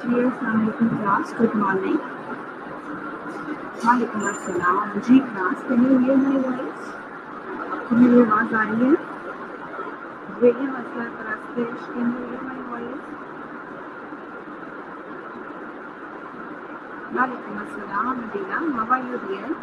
जी अस्सलाम वालेकुम class, good morning. वालेकुम अस्सलाम जी class, can you hear my voice? आपको मेरी आवाज़ आ रही है? विलियम असगर परस्तेश, can you hear my voice? वालेकुम अस्सलाम Madina, how are you dear?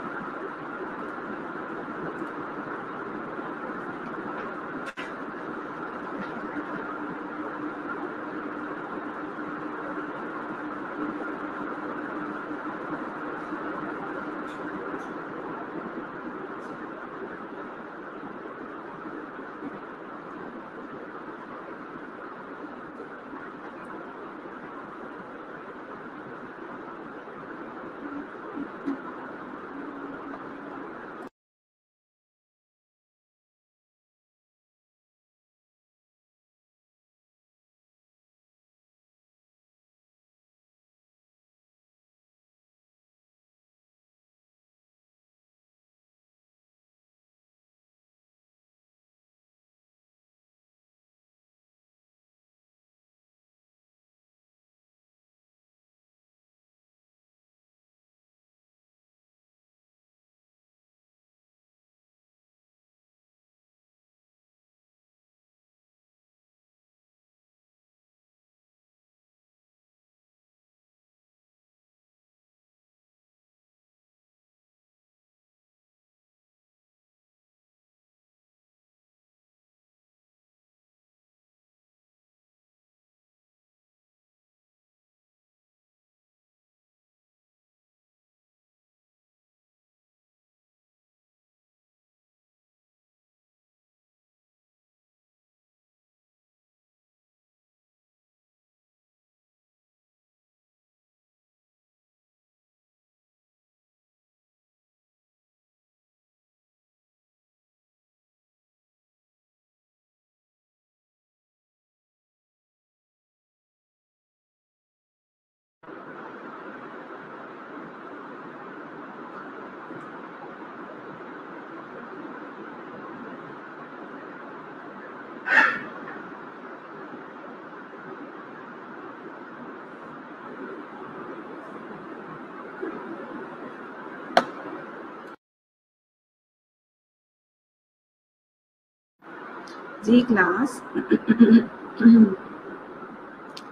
जी क्लास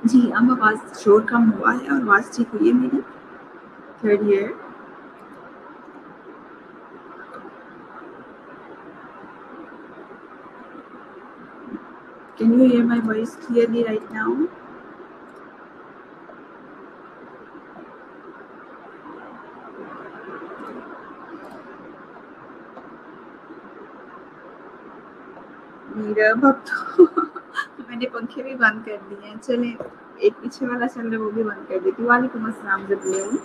जी, अब आवाज़ शोर कम हुआ है और आवाज़ ठीक हुई है मेरी? Third year can you hear my voice clearly right now? मेरा अब तो मैंने पंखे भी बंद कर दिए हैं। चले, एक पीछे वाला चल रहा है वो भी बंद कर देती हूँ। वालेकुम अस्सलाम ज़बीन।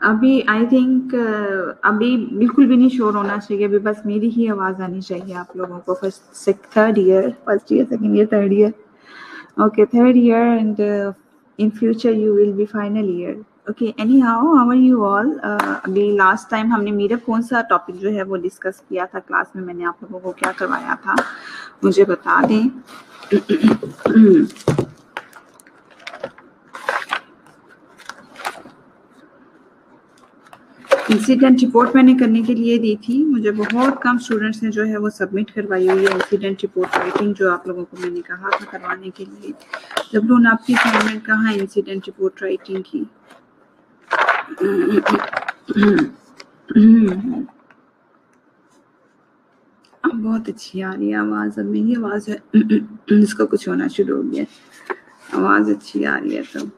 अभी आई थिंक अभी बिल्कुल भी नहीं शोर होना चाहिए, अभी बस मेरी ही आवाज़ आनी चाहिए आप लोगों को। Third year, first year, second year, third year, okay third year and in future you will be final year. Okay, any how are you all? अभी लास्ट टाइम हमने मेरा कौन सा टॉपिक जो है वो डिस्कस किया था क्लास में, मैंने आप लोगों को क्या करवाया था मुझे बता दें। इंसिडेंट रिपोर्ट मैंने करने के लिए दी थी, मुझे बहुत कम स्टूडेंट्स ने जो है वो सबमिट करवाई हुई है इंसिडेंट रिपोर्ट राइटिंग, जो आप लोगों को मैंने कहा था करवाने के लिए। जबलून आपकी असाइनमेंट कहाँ है इंसिडेंट रिपोर्ट राइटिंग की? अब बहुत अच्छी आ रही है आवाज़, अब मेरी आवाज़ है इसका कुछ होना शुरू हो गया, आवाज़ अच्छी आ रही है तो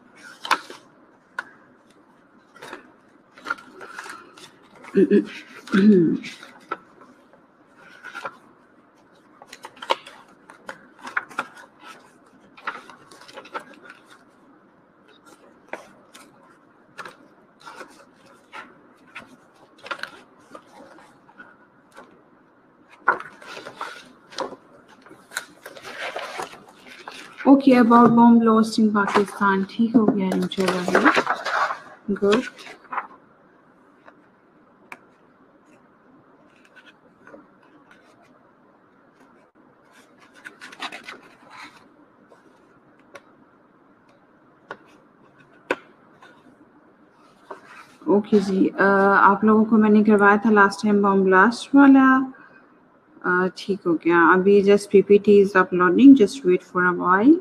okay about bomb lost in Pakistan, ठीक हो गया इंशाल्लाह, गुड। ओके जी, आप लोगों को मैंने करवाया था लास्ट टाइम बॉम्ब ब्लास्ट वाला, ठीक हो गया। अभी just PPT is uploading, just wait for a while.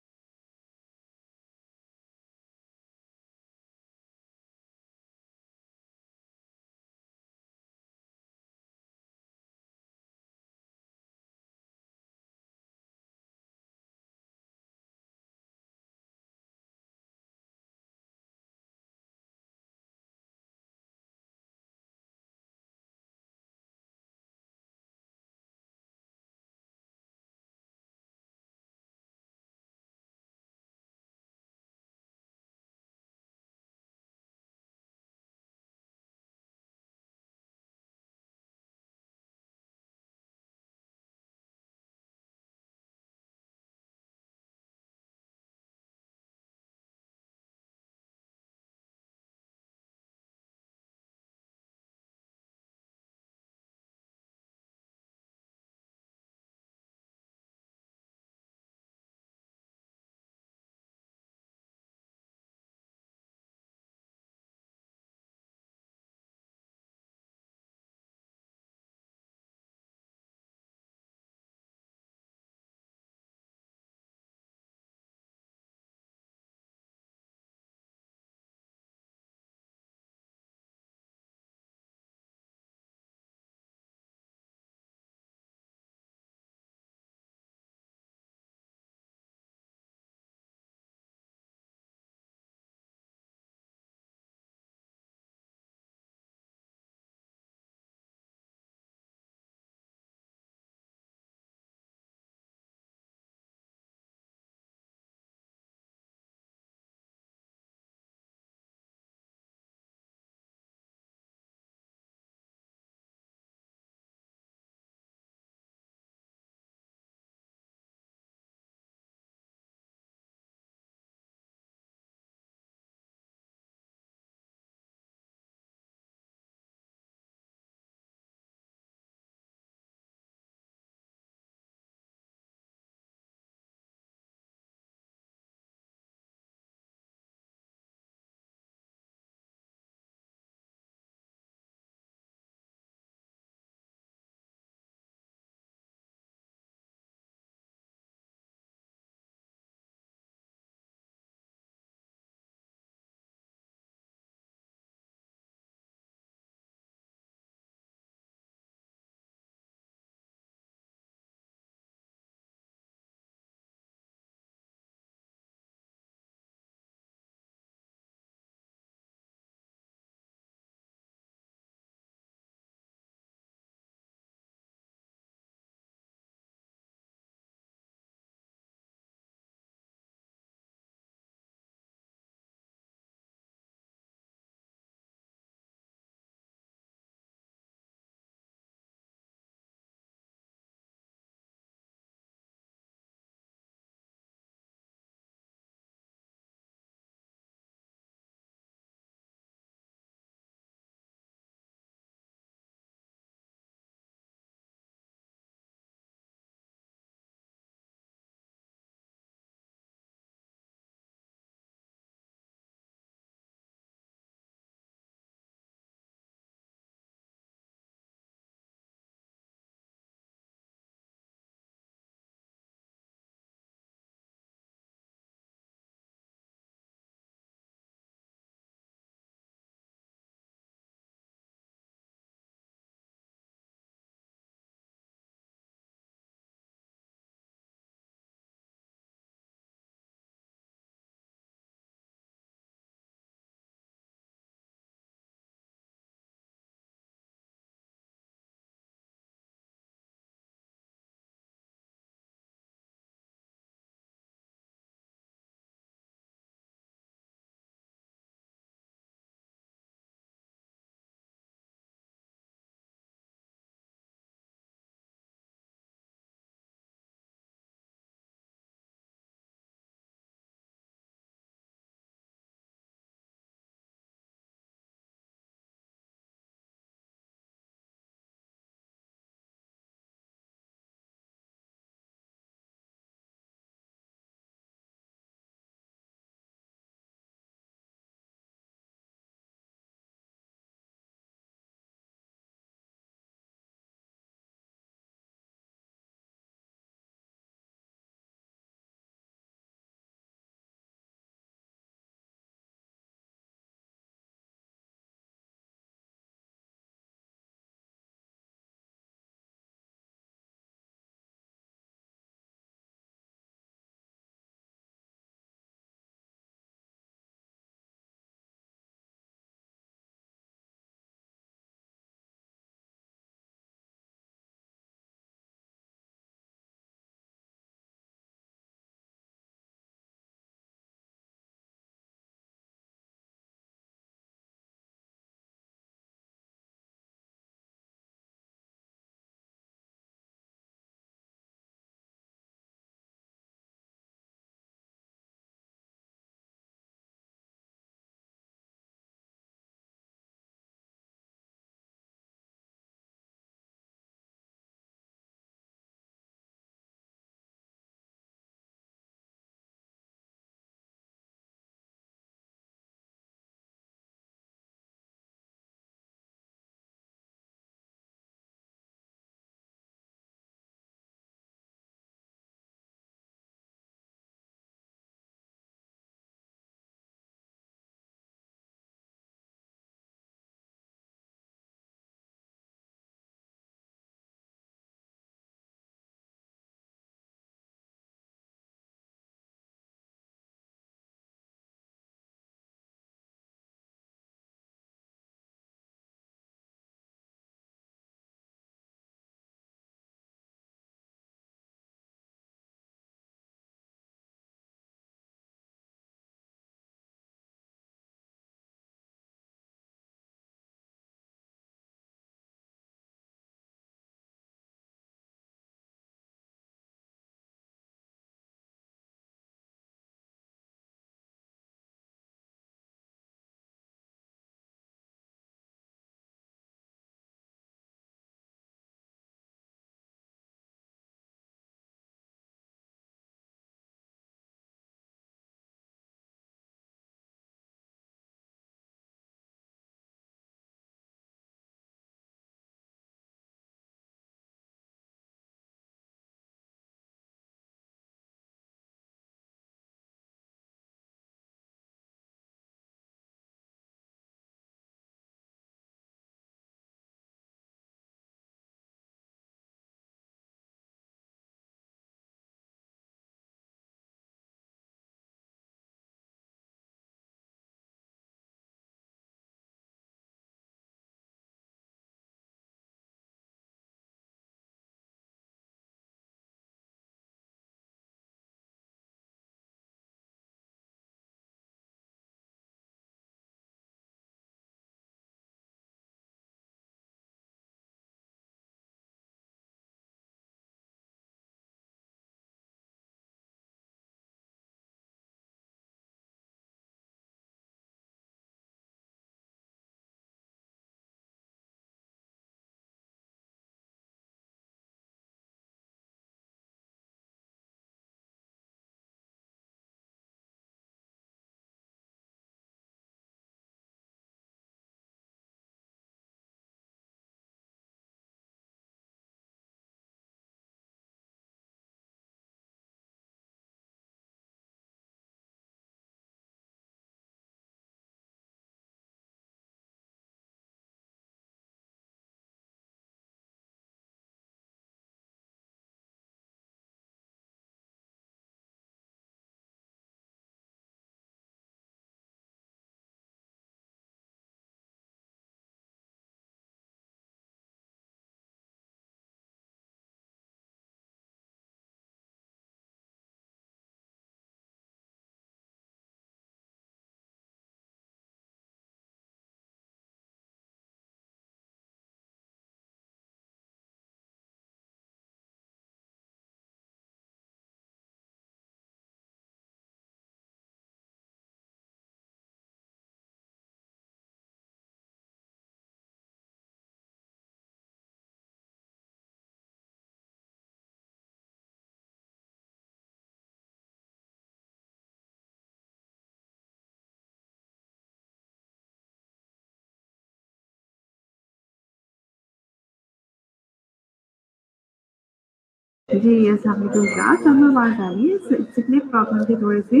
जी अस्सलाम वालेकुम क्लास, अब आवाज़ आ रही है? सिग्नल प्रॉब्लम थी थोड़ी सी।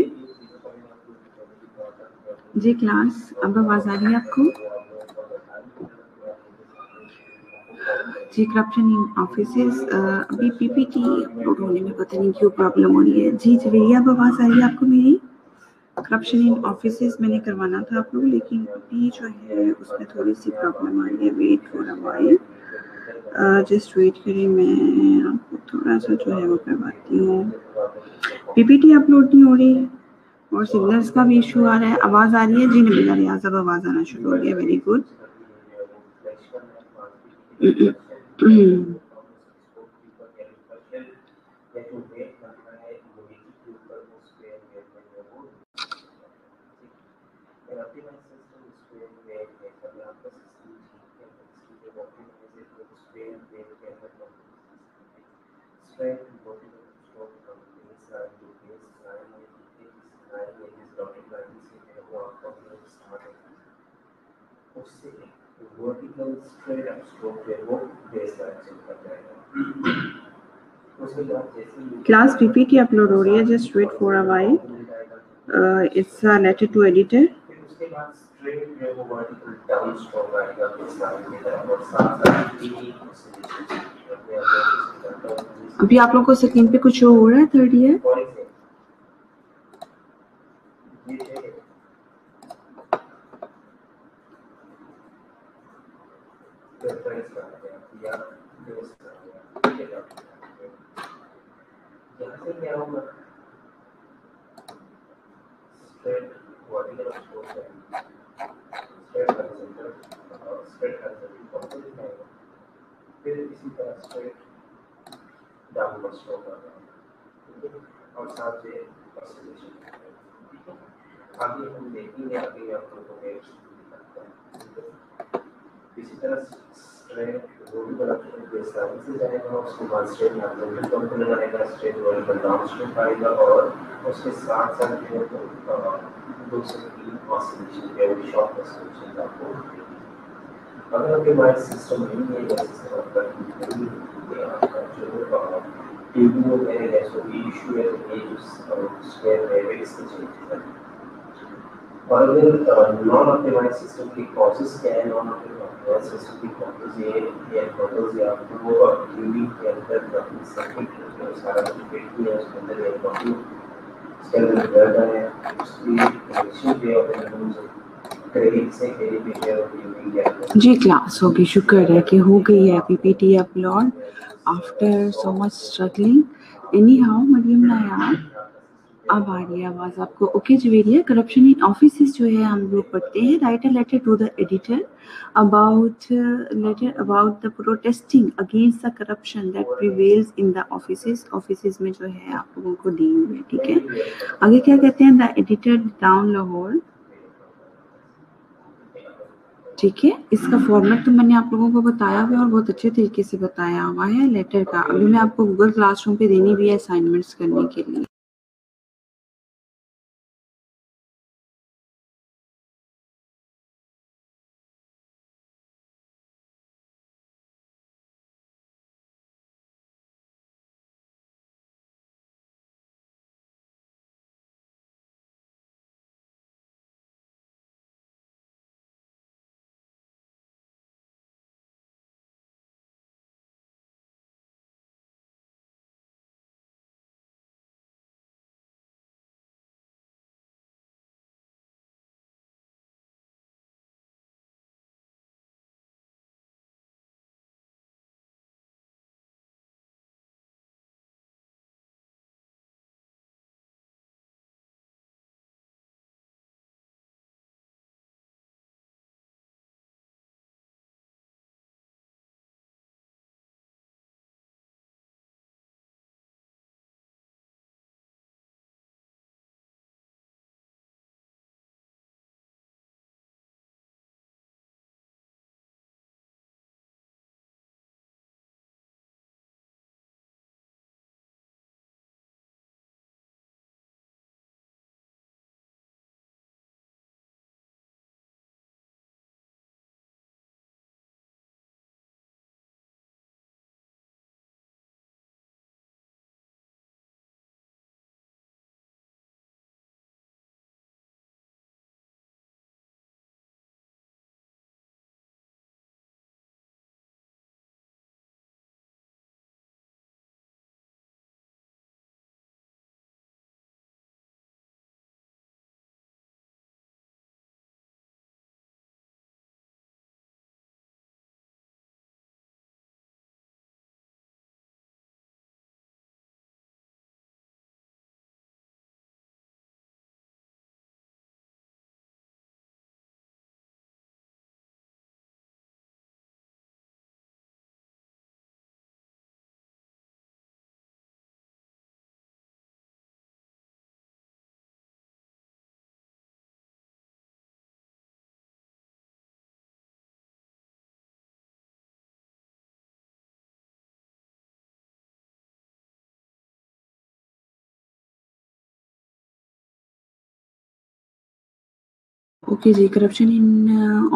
जी क्लास, अब आवाज़ आ रही है आपको? जी करप्शन इन ऑफिसेस, अभी पीपीटी अपलोड होने में पता नहीं क्यों प्रॉब्लम हो रही है। जी जवेरिया, अब आवाज़ आ रही है आपको मेरी? करप्शन इन ऑफिसेस मैंने करवाना था आप लोग, लेकिन अभी जो है उसमें थोड़ी सी प्रॉब्लम आ रही है। Wait for a while, just wait करिए, मैं आपको थोड़ा सा जो है वो करवाती हूँ। पीपीटी अपलोड नहीं हो रही और सिग्नल्स का भी इशू आ रहा है। आवाज़ आ रही है? जी नबीला रियाज, अब आवाज़ आना शुरू हो गया। Very good. Class PPT upload हो रही है, just wait for a while. It's related to editor. अभी आप लोगों को स्क्रीन पे कुछ शो हो रहा है? थर्ड ईयर जी क्लास होगी, शुक्र है कि हो गई है PPT upload after so much struggling. Anyhow Maryam Nayyar, अब आ रही है आवाज़ आपको? Okay Javeria, corruption in offices जो है हम लोग पढ़ते हैं। Write a letter to the editor about the protesting against the corruption that prevails in the offices. Offices में जो है आप लोगों को दी हुई है, ठीक है। आगे क्या कहते हैं? द एडिटर डाउन लाहौर, ठीक है। इसका फॉर्मेट तो मैंने आप लोगों को बताया हुआ है और बहुत अच्छे तरीके से बताया हुआ है लेटर का। अभी मैं आपको गूगल क्लासरूम पे देनी भी है असाइनमेंट्स करने के लिए। ओके जी, corruption in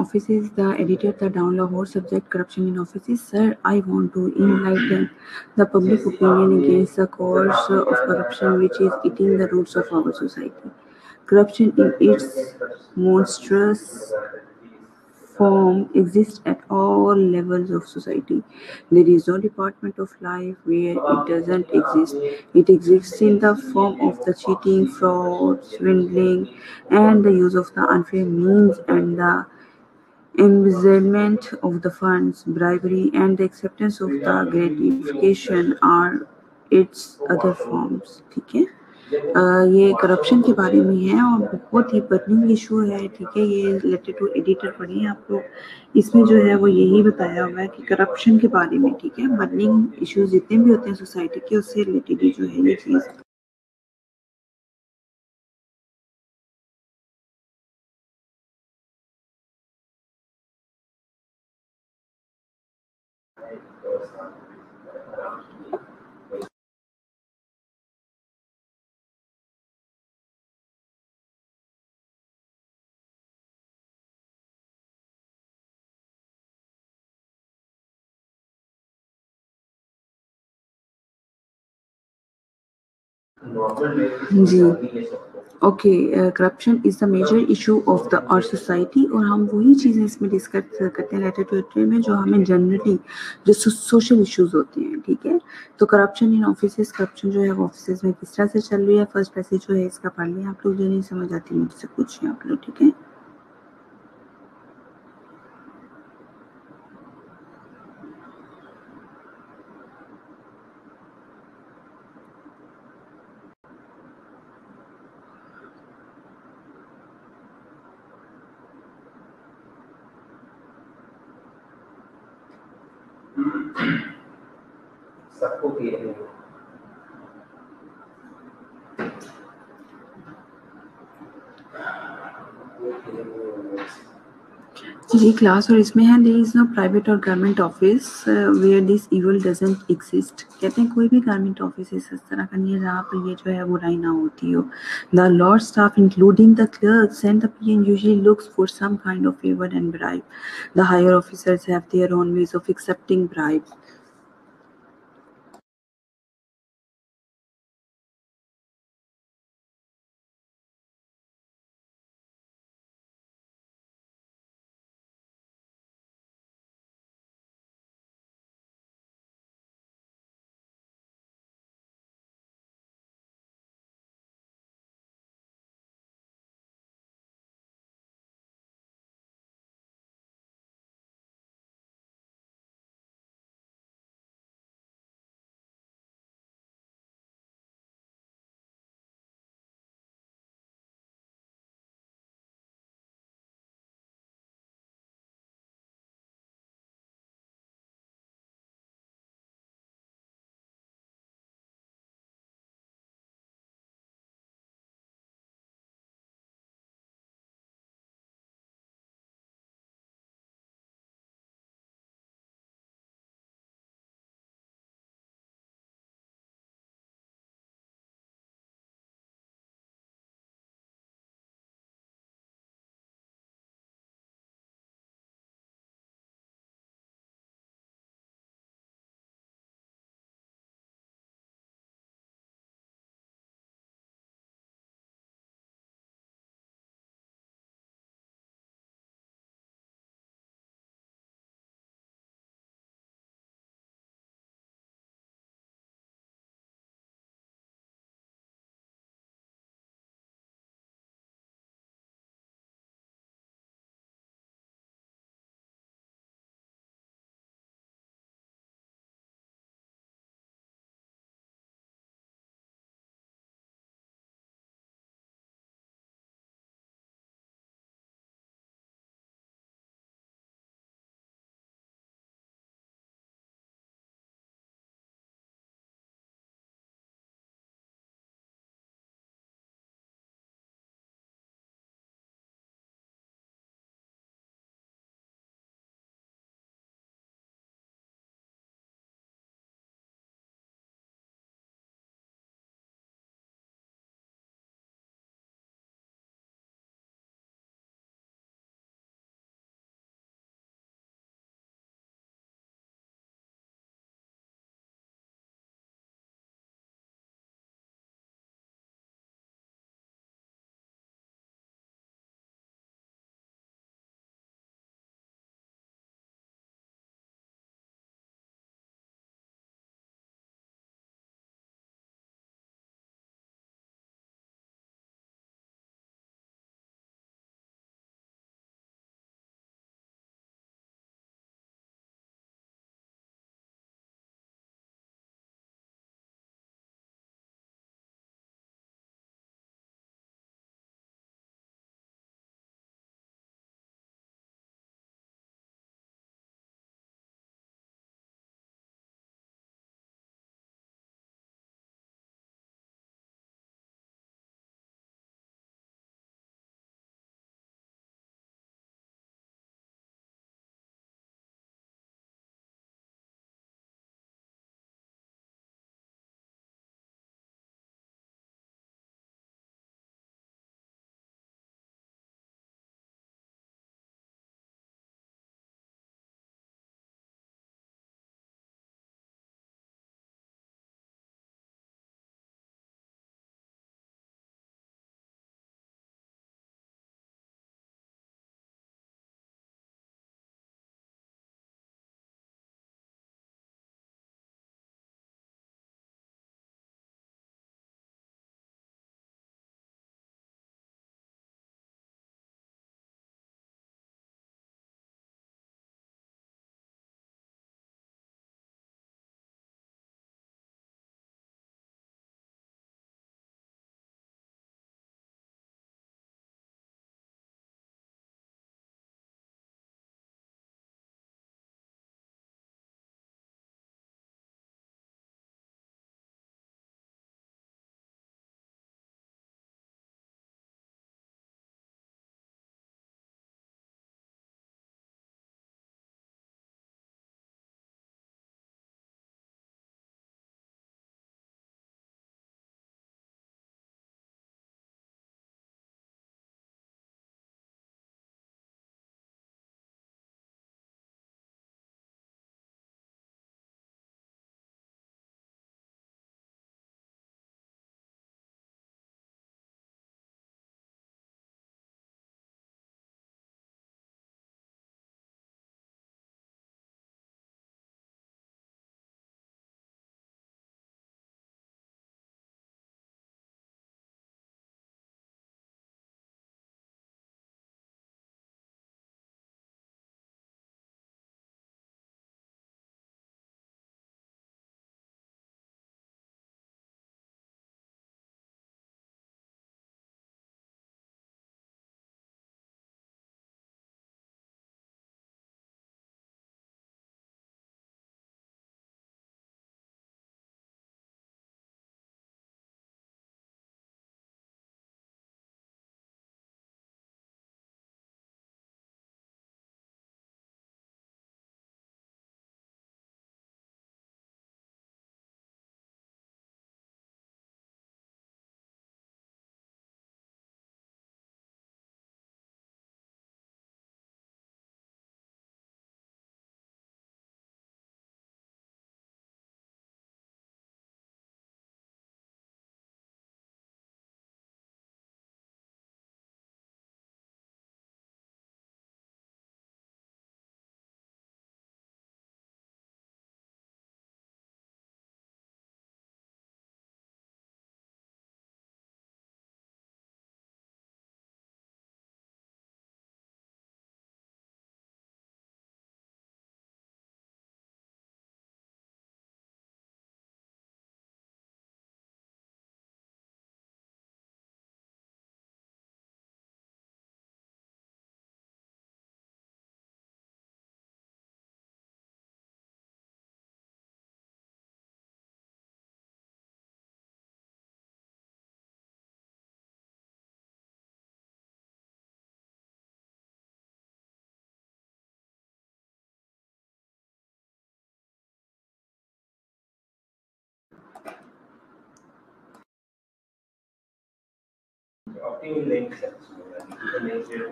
offices, the editor, the down Lahore subject, corruption in offices. Sir, I want to enlighten the public opinion against the cause of corruption which is eating the roots of our society. Corruption in its monstrous form exists at all levels of society. There is no department of life where it doesn't exist. It exists in the form of the cheating, fraud, swindling, and the use of the unfair means and the embezzlement of the funds, bribery, and the acceptance of the gratification are its other forms. ठीक है। ये corruption के बारे में है और बहुत ही burning issue है। ठीक है, ये रिलेटेड टू एडिटर पढ़िए आप लोग। इसमें जो है वो यही बताया हुआ है कि करप्शन के बारे में, ठीक है, बर्निंग इश्यूज जितने भी होते हैं सोसाइटी के, उससे रिलेटेड ही जो है ये चीज़। जी, okay. Corruption is the major issue of the our society और हम वही चीज़ें इसमें डिस्कस करते हैं लेटर में जो हमें जनरली जो सोशल इश्यूज होते हैं। ठीक है, तो करप्शन इन ऑफिसेज, करप्शन जो है वो ऑफिसेज में किस तरह से चल रही है, फर्स्ट पैसेज जो है इसका पढ़ लिया आप लोग। जो नहीं समझ आती मुझसे पूछिए आप लोग, ठीक है। सबको पी रहे हो। जी, क्लास और इसमें है there is no private or government office where this evil doesn't exist. कहते हैं कोई भी गवर्नमेंट ऑफिस इस तरह का नहीं है जहाँ पर ये जो है बुराई ना होती हो। The lord staff including the clerks and the PN usually looks for some kind of favour and bribe. The higher officers have their own ways of accepting bribe.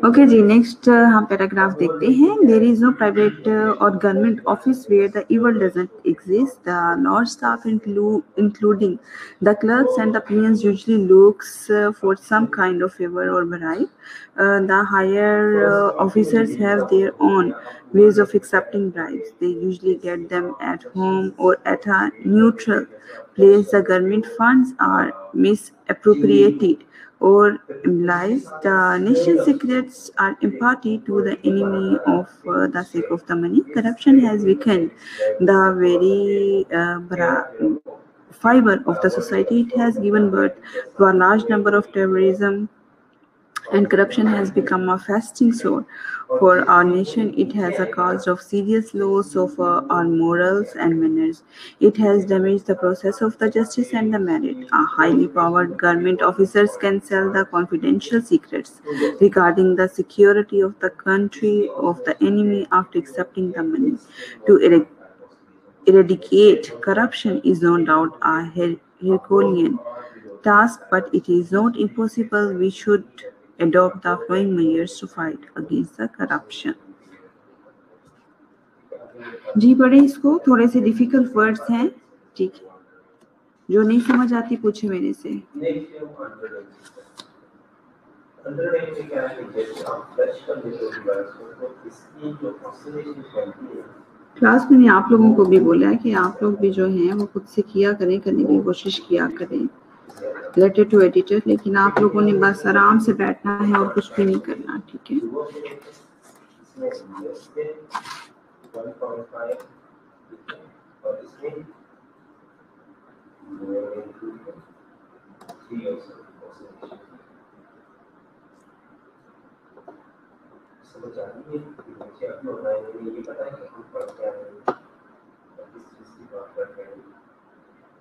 Okay जी, नेक्स्ट हम पैराग्राफ देखते हैं. There is no private or government office where the evil doesn't exist. The large staff including the clerks and the peons usually looks for some kind of favor or bribe. The higher officers have their own ways of accepting bribes. They usually get them at home or at a neutral place. The government funds are misappropriated or implies the nation's secrets are imparted to the enemy of the sake of the money. Corruption has weakened the very fiber of the society. It has given birth to a large number of terrorism, and corruption has become a fasting sore for our nation. It has a cause of serious loss of our morals and manners. It has damaged the process of the justice and the merit. A highly powered government officers can sell the confidential secrets regarding the security of the country of the enemy after accepting the money. To eradicate corruption is no doubt a Herculean task, but it is not impossible. We should adopt the following measures to fight against the corruption. जी पढ़े इसको, थोड़े से difficult words हैं, ठीक है, जो नहीं समझ आती पूछे मेरे से. क्लास मैंने आप लोगों को भी बोला है कि आप लोग भी जो हैं वो खुद से किया करें, करने की कोशिश किया करें लेटर टू एडिटर, लेकिन आप लोगों ने बस आराम से बैठना है और कुछ भी नहीं करना, ठीक है.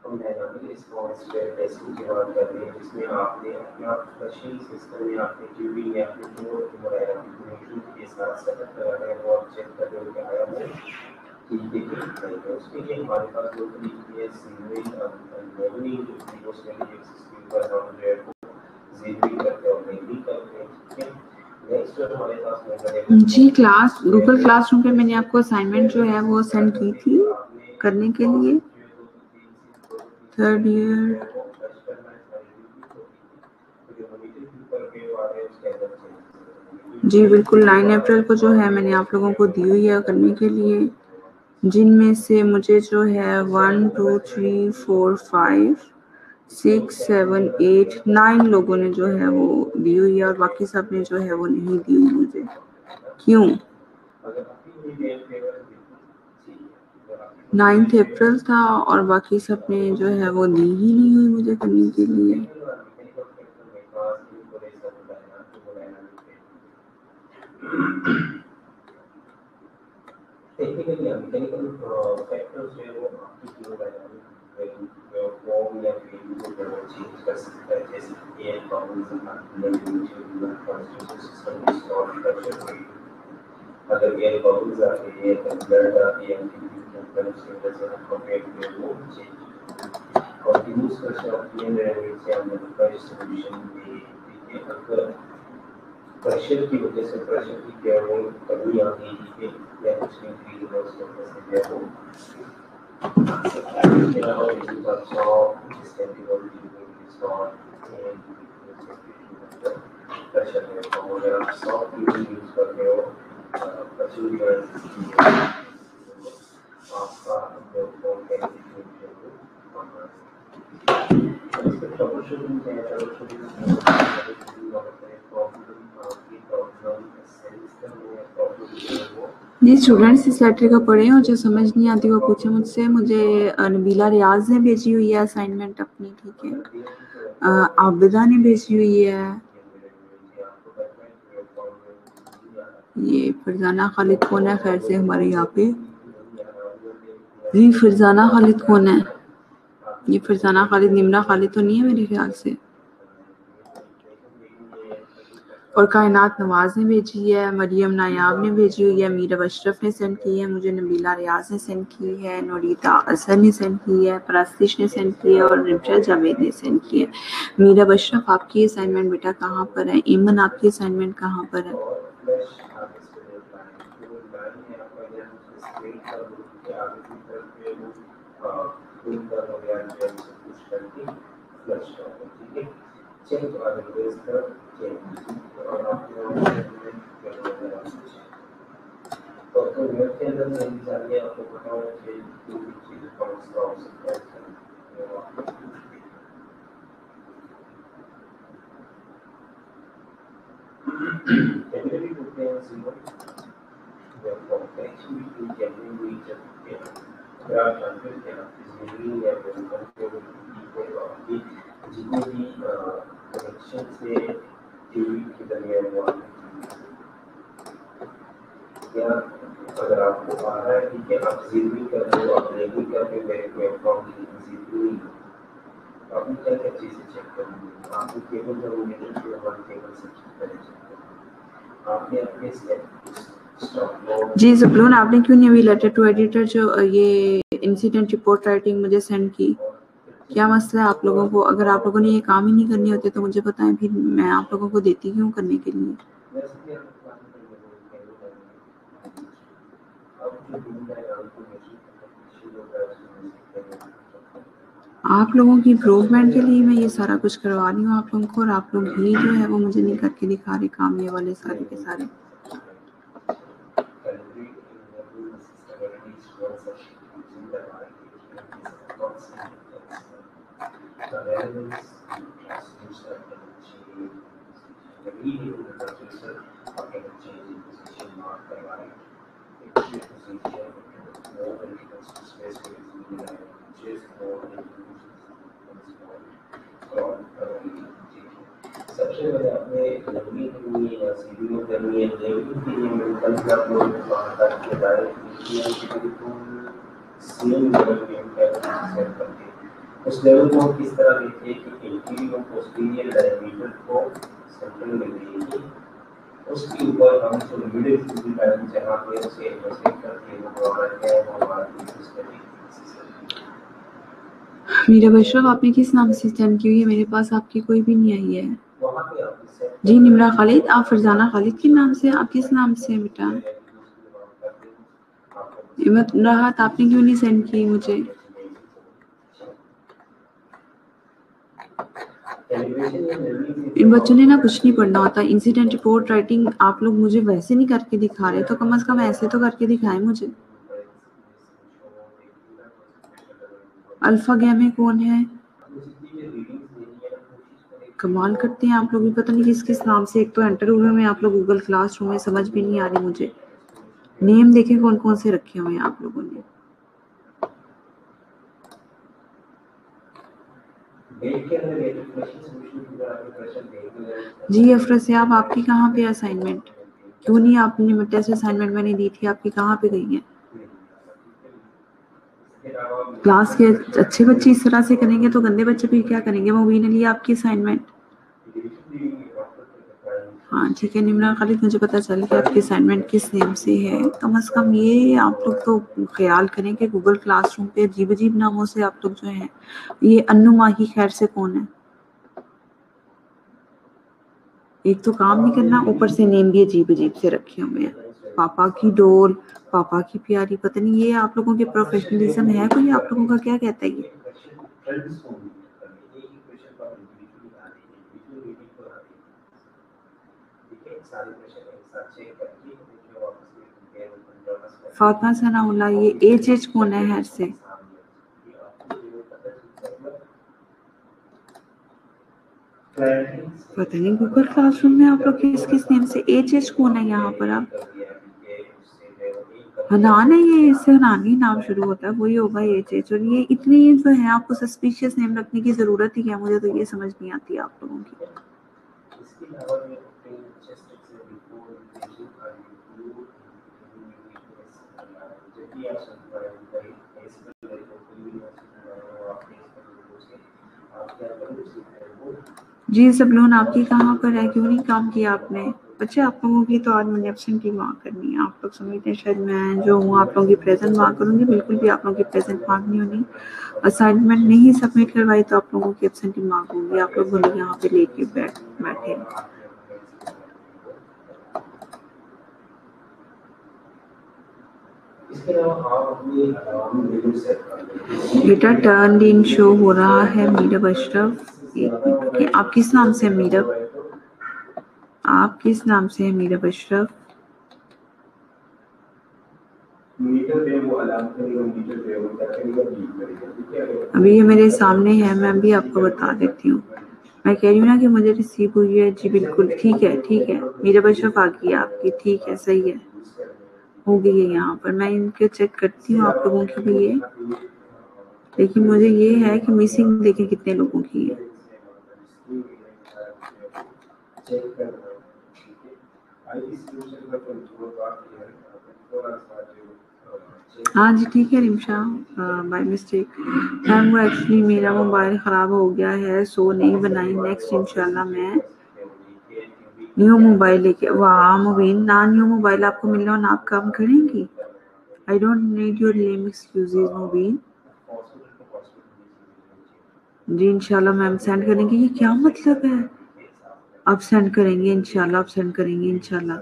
हम डायनामिक रिस्पॉन्स टेस्टिंग की बात कर रहे हैं, जिसमें आपने अपना मशीन सिस्टम में आपने ट्यूबिंग या अपने मोड डायनामिक के साथ सेटअप कराना है, वो आप चेक कर रहे हो कि आया वो ठीक है. उसके लिए हमारे पास दो तरीके हैं, सीवरेज और लेवलिंग. उसमें एक सिस्टम पर हम जो है जीरो करते हैं और नहीं करते हैं, ठीक है. नेक्स्ट जो हमारे पास जी क्लास गूगल क्लासरूम पे मैंने आपको असाइनमेंट जो है वो सेंड की थी करने के लिए, थर्ड ईयर. जी बिल्कुल 9 अप्रैल को जो है मैंने आप लोगों को दी हुई है करने के लिए, जिनमें से मुझे जो है 1 2 3 4 5 6 7 8 9 लोगों ने जो है वो दी हुई है और बाकी सब ने जो है वो नहीं दी हुई मुझे. क्यों? 9 अप्रैल था और बाकी सब ने जो है वो दी ही नहीं हुई मुझे करने के लिए. अगर एयर बबल्स आते हैं, ब्लड आती है, कंटिन्यूस प्रेशर ऑफ डिस्ट्रीब्यूशन अगर प्रेशर की वजह से प्रेशर की क्या वो कमी आ गई है या कुछ इंक्रीज हो सकता है वो प्रेशर में तो अगर आप सॉफ्ट यूज कर रहे हो आपका ये स्टूडेंट्स इस लेटर का पढ़े और जो समझ नहीं आती वो पूछे मुझसे. मुझे नबीला रियाज ने भेजी हुई है असाइनमेंट अपनी, ठीक है. आबिदा ने भेजी हुई है. ये फरजाना खालिद कौन है खैर से हमारे यहाँ पे? जी फरजाना खालिद कौन है? ये फरजाना खालिद निमरा खालिद तो नहीं है मेरे ख्याल से. और कायनात नवाज ने भेजी है, मरियम नायाब ने भेजी हुई है, मीरा अशरफ ने सेंड की है, मुझे नबीला रियाज ने सेंड की है, नोरिता असर ने सेंड की है, परस्तिश ने सेंड की है और रिमशा जावेद ने सेंड की है। मीरा अशरफ आपकी असाइनमेंट बेटा कहाँ पर है? ईमन आपकी असाइनमेंट कहाँ पर है? अगर आपको आ रहा है ठीक है, आप जीरो भी कर दो, आप नहीं कर दो, मेरे को अकाउंट जीरो नहीं हो। आप क्या क्या चीजें चेक करेंगे? आपको केबल करोगे तो फिर हमारे केबल से चेक करेंगे। आपने अपने जी ज़बलून, आपने क्यों नहीं अभी लेटर टू एडिटर जो ये इंसिडेंट रिपोर्ट राइटिंग मुझे सेंड की? क्या मसला है आप लोगों को? अगर आप लोगों ने ये काम ही नहीं करने होते तो मुझे बताएं, फिर मैं आप लोगों को देती क्यों करने के लिए? आप लोगों की इम्प्रूवमेंट के लिए मैं ये सारा कुछ करवा रही हूँ आप लोगों को, और आप लोग ही जो है वो मुझे नहीं करके दिखा रहे काम ये वाले सारे के सारे। सबसे पहले अपने जमीन करनी है या सीढ़ी करनी है, जमीन के लिए मेडिकल का अपने बाहर करके डायरेक्ट सेम लेवल पे सेट करके उस लेवल को किस तरह देखिए कि इंटीरियर और पोस्टीरियर डायमीटर को सेंटर में लेंगे, उसके ऊपर हम जो मिडिल फिजिकल लाइन जहाँ पे उसे इंटरसेक्ट करके वो हमारा क्या है, वो हमारा सिस्टम। मीरा बशरफ आपने किस नाम से सेंड की हुई है? मेरे पास आपकी कोई भी नहीं आई है। जी निमरा खालिद, आप फरजाना खालिद के नाम से, आप किस नाम से बेटा? राहत आपने क्यों नहीं सेंड की मुझे? इन बच्चों ने ना कुछ नहीं पढ़ना होता। इंसिडेंट रिपोर्ट राइटिंग आप लोग मुझे वैसे नहीं करके दिखा रहे, तो कम से कम ऐसे तो करके दिखाएं मुझे। अल्फा गैमे कौन है? कमाल करते हैं आप लोग भी, पता नहीं किस किस नाम से। एक तो एंटर हुए में आप लोग गूगल क्लासरूम में, समझ भी नहीं आ रही मुझे। नेम देखें कौन कौन से रखे हुए हैं आप लोगों ने। जी अफरसियाब, आपकी कहाँ पे असाइनमेंट? क्यों नहीं आपने टेस्ट असाइनमेंट मैंने दी थी, आपकी कहाँ पे गई है? क्लास के अच्छे बच्चे इस तरह से करेंगे तो गंदे बच्चे भी क्या करेंगे? मुबीन ने लिया आपकी असाइनमेंट? हाँ ठीक है निमरा खालिद, मुझे पता चल गया आपकी असाइनमेंट किस नेम से है। कम से कम ये आप लोग तो ख्याल करें कि गूगल क्लासरूम पे अजीब अजीब नामों से आप लोग जो हैं। ये अन्नू माही खैर से कौन है? एक तो काम नहीं करना, ऊपर से नेम भी अजीब अजीब से रखे हुए हैं। पापा की डोल, पापा की प्यारी, पता नहीं ये आप लोगों के प्रोफेशनलिज्म है कोई? आप लोगों का क्या कहता है ये? फातिमा सनाउल्लाह, ये एच कौन है हर से? पता नहीं गूगल क्लासरूम में आप लोग किस किस नेम से। एच कौन है यहाँ पर? आप हनान है, ये इससे हनान ही नाम शुरू होता है, वही होगा एच। और ये इतनी जो है आपको सस्पिशियस नेम रखने की जरूरत ही है, मुझे तो ये समझ नहीं आती आप लोगों की। जी सब लोन आपकी कहाँ पर है, क्यों नहीं काम किया आपने? अच्छा आप लोगों की तो आज मुझे एब्सेंट की मार्क करनी है। आप लोग समझते हैं शायद मैं जो हूँ आप लोगों की प्रेजेंट मार्क करूँगी, बिल्कुल भी आप लोगों की प्रेजेंट मार्क नहीं होनी। असाइनमेंट नहीं सबमिट करवाई तो आप लोगों की एब्सेंट की मार्क होगी। आप लोग बोले यहाँ पे लेके बैठे। बेटा टर्न इन शो हो रहा है मीरब अशरफ, एक मिनट रुकिए। आप किस नाम से हैं मीरब? आप किस नाम से हैं मीरब अशरफ? अभी ये मेरे सामने है, मैं भी आपको बता देती हूँ। मैं कह रही हूँ ना कि मुझे रिसीव हुई है। जी बिल्कुल ठीक है, ठीक है। मीरब अशरफ आ गई है आपकी, ठीक है, सही है, हो गई है। यहाँ पर मैं इनके चेक करती हूँ आप लोगों की भी ये, लेकिन मुझे ये है कि मिसिंग देखें कितने लोगों की है। हाँ जी ठीक है रिमशा, बाय मिस्टेक मैम, वो एक्चुअली मेरा मोबाइल ख़राब हो गया है, सो नहीं बनाई। नेक्स्ट इंशाल्लाह मैं न्यू मोबाइल लेके। वाह मुबीन, ना न्यू मोबाइल आपको मिलने और ना आप काम करेंगी। I don't need your lame excuses Mubeen. जी इंशाल्लाह मैम सेंड करेंगे। ये क्या मतलब है? आप सेंड करेंगे इंशाल्लाह, आप सेंड करेंगे इंशाल्लाह।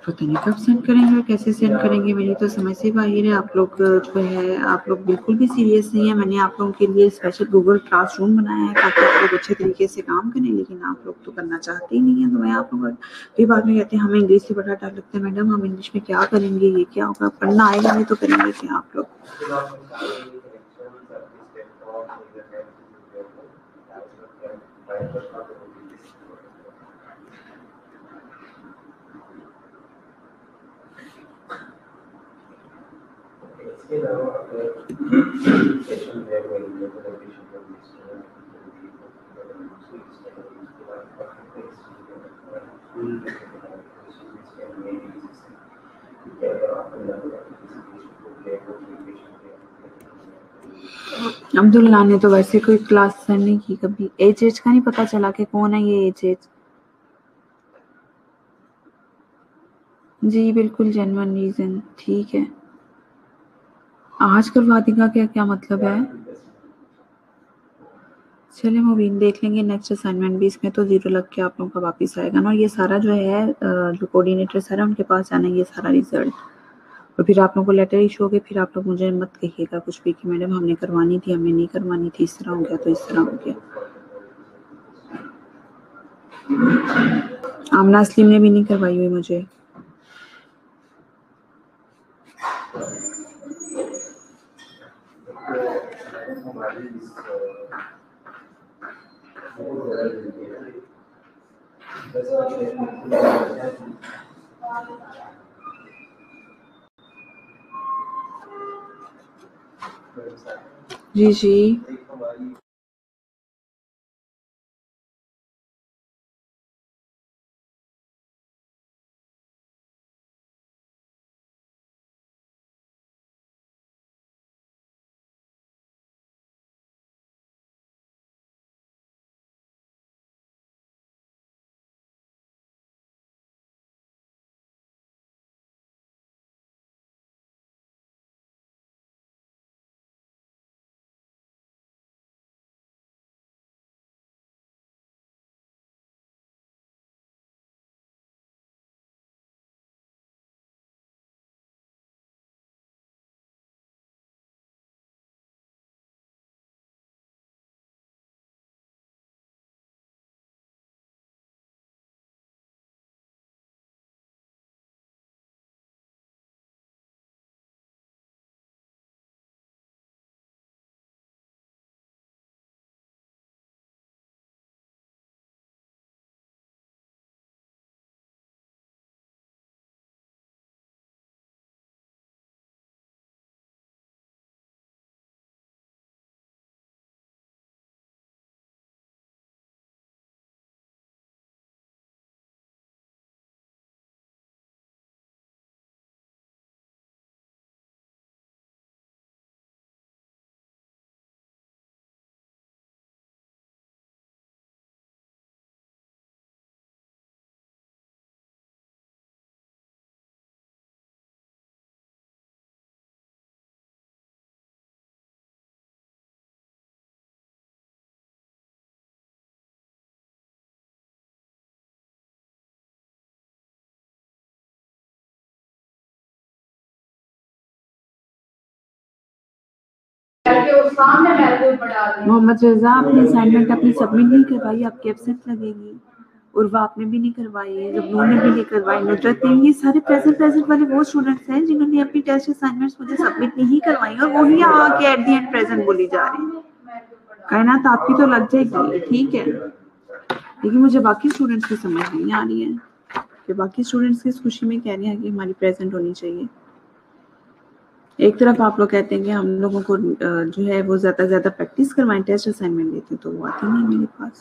पता नहीं कब सेंड करेंगे और कैसे सेंड करेंगे, मेरी तो समझ से बाहर है। आप लोग जो है आप लोग बिल्कुल भी सीरियस नहीं है। मैंने आप लोगों के लिए स्पेशल गूगल क्लासरूम बनाया है ताकि आप लोग अच्छे तरीके से काम करें, लेकिन आप लोग तो करना चाहते ही नहीं है। तो मैं आप लोग फिर बाद में कहते हैं हमें इंग्लिश से बड़ा डर लगता है। मैडम हम इंग्लिश में क्या करेंगे, ये क्या होगा, पढ़ना आएगा नहीं तो करेंगे क्या आप लोग? अब्दुल्ला ने तो वैसे कोई क्लास सेंड नहीं की कभी। एच का नहीं पता चला कि कौन है ये एच? जी बिल्कुल जेन्युइन रीजन, ठीक है। आज करवा देगा क्या, क्या मतलब है? चलिए मुबीन देख लेंगे नेक्स्ट असाइनमेंट भी। इसमें तो 0 लग के आप लोगों का वापस आएगा ना। और ये सारा जो है जो कोऑर्डिनेटर सर है उनके पास जाना है ये सारा रिजल्ट, और फिर आप लोगों को लेटर इशू हो गए। फिर आप लोग मुझे मत कहिएगा कुछ भी कि मैडम हमने करवानी थी, हमने नहीं करवानी थी, इस तरह हो गया तो इस तरह हो गया। आमना असलीम ने भी नहीं करवाई हुई मुझे। जी जी मोहम्मद रजा, आपने असाइनमेंट अपनी सबमिट नहीं करवाई, आपकी एब्सेंट लगेगी। उर्वा आपने भी नहीं करवाई है, जब उन्होंने भी नहीं करवाई, नुजरत ने, ये सारे प्रेजेंट वाले वो स्टूडेंट्स हैं जिन्होंने अपनी टेस्ट असाइनमेंट्स मुझे सबमिट नहीं करवाई और वो ही आके एट द एंड प्रेजेंट बोली जा रही हैं। कायनात आपकी तो लग जाएगी, ठीक है, लेकिन मुझे बाकी स्टूडेंट्स की समझ नहीं आ रही है कि बाकी स्टूडेंट्स किस खुशी में कह रहे हैं कि हमारी प्रेजेंट होनी चाहिए। एक तरफ आप लोग कहते हैं कि हम लोगों को जो है वो ज़्यादा से ज़्यादा प्रैक्टिस करवाएं, टेस्ट असाइनमेंट देते तो वो आती नहीं मेरे पास।